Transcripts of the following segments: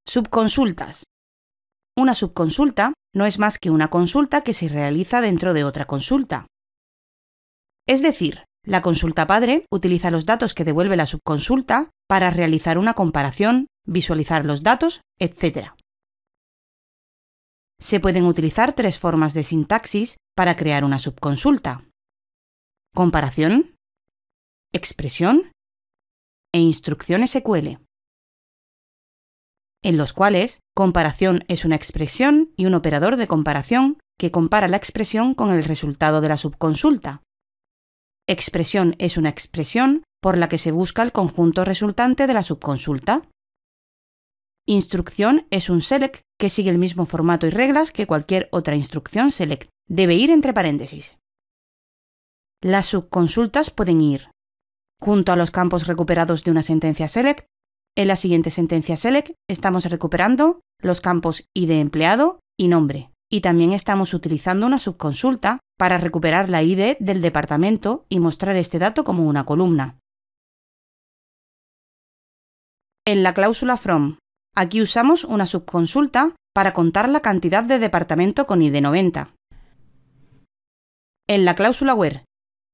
Subconsultas. Una subconsulta no es más que una consulta que se realiza dentro de otra consulta. Es decir, la consulta padre utiliza los datos que devuelve la subconsulta para realizar una comparación, visualizar los datos, etc. Se pueden utilizar tres formas de sintaxis para crear una subconsulta: comparación, expresión e instrucción SQL, en los cuales comparación es una expresión y un operador de comparación que compara la expresión con el resultado de la subconsulta. Expresión es una expresión por la que se busca el conjunto resultante de la subconsulta. Instrucción es un select que sigue el mismo formato y reglas que cualquier otra instrucción select. Debe ir entre paréntesis. Las subconsultas pueden ir junto a los campos recuperados de una sentencia select. En la siguiente sentencia select estamos recuperando los campos ID empleado y nombre, y también estamos utilizando una subconsulta para recuperar la ID del departamento y mostrar este dato como una columna. En la cláusula from, aquí usamos una subconsulta para contar la cantidad de departamento con ID 90. En la cláusula where,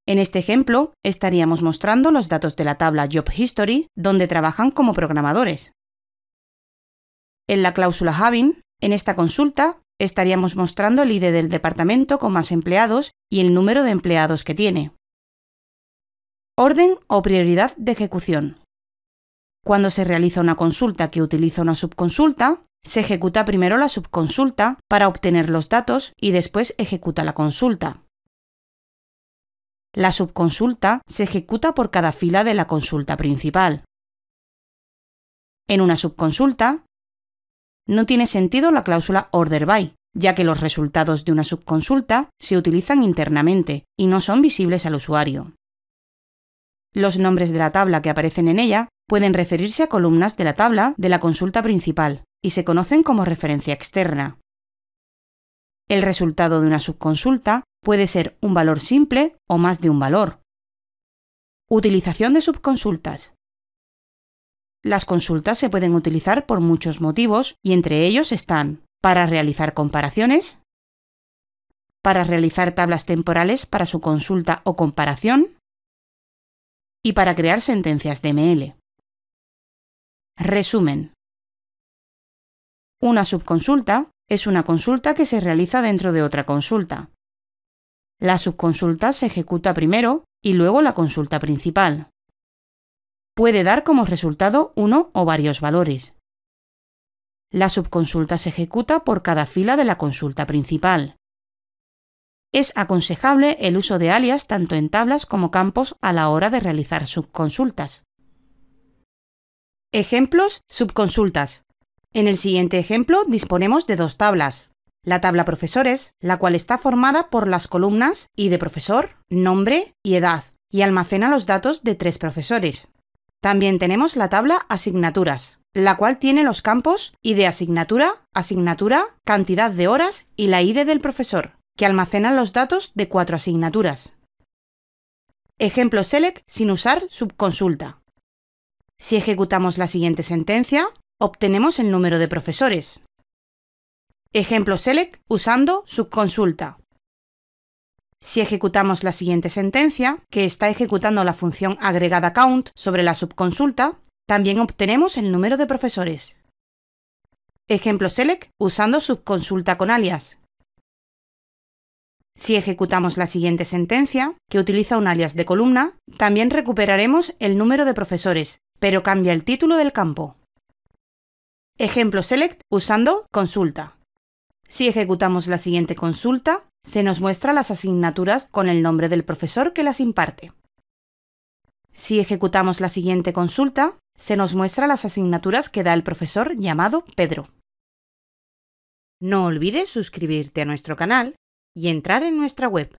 en este ejemplo, estaríamos mostrando los datos de la tabla Job History, donde trabajan como programadores. En la cláusula having, en esta consulta, estaríamos mostrando el ID del departamento con más empleados y el número de empleados que tiene. Orden o prioridad de ejecución. Cuando se realiza una consulta que utiliza una subconsulta, se ejecuta primero la subconsulta para obtener los datos y después ejecuta la consulta. La subconsulta se ejecuta por cada fila de la consulta principal. En una subconsulta, no tiene sentido la cláusula order by, ya que los resultados de una subconsulta se utilizan internamente y no son visibles al usuario. Los nombres de la tabla que aparecen en ella pueden referirse a columnas de la tabla de la consulta principal y se conocen como referencia externa. El resultado de una subconsulta puede ser un valor simple o más de un valor. Utilización de subconsultas. Las consultas se pueden utilizar por muchos motivos y entre ellos están para realizar comparaciones, para realizar tablas temporales para su consulta o comparación y para crear sentencias DML. Resumen. Una subconsulta es una consulta que se realiza dentro de otra consulta. La subconsulta se ejecuta primero y luego la consulta principal. Puede dar como resultado uno o varios valores. La subconsulta se ejecuta por cada fila de la consulta principal. Es aconsejable el uso de alias tanto en tablas como campos a la hora de realizar subconsultas. Ejemplos: subconsultas. En el siguiente ejemplo disponemos de dos tablas. La tabla profesores, la cual está formada por las columnas ID profesor, nombre y edad, y almacena los datos de 3 profesores. También tenemos la tabla asignaturas, la cual tiene los campos ID asignatura, asignatura, cantidad de horas y la ID del profesor, que almacenan los datos de 4 asignaturas. Ejemplo select sin usar subconsulta. Si ejecutamos la siguiente sentencia, obtenemos el número de profesores. Ejemplo select usando subconsulta. Si ejecutamos la siguiente sentencia, que está ejecutando la función agregada count sobre la subconsulta, también obtenemos el número de profesores. Ejemplo select usando subconsulta con alias. Si ejecutamos la siguiente sentencia, que utiliza un alias de columna, también recuperaremos el número de profesores, pero cambia el título del campo. Ejemplo select usando consulta. Si ejecutamos la siguiente consulta, se nos muestra las asignaturas con el nombre del profesor que las imparte. Si ejecutamos la siguiente consulta, se nos muestra las asignaturas que da el profesor llamado Pedro. No olvides suscribirte a nuestro canal y entrar en nuestra web.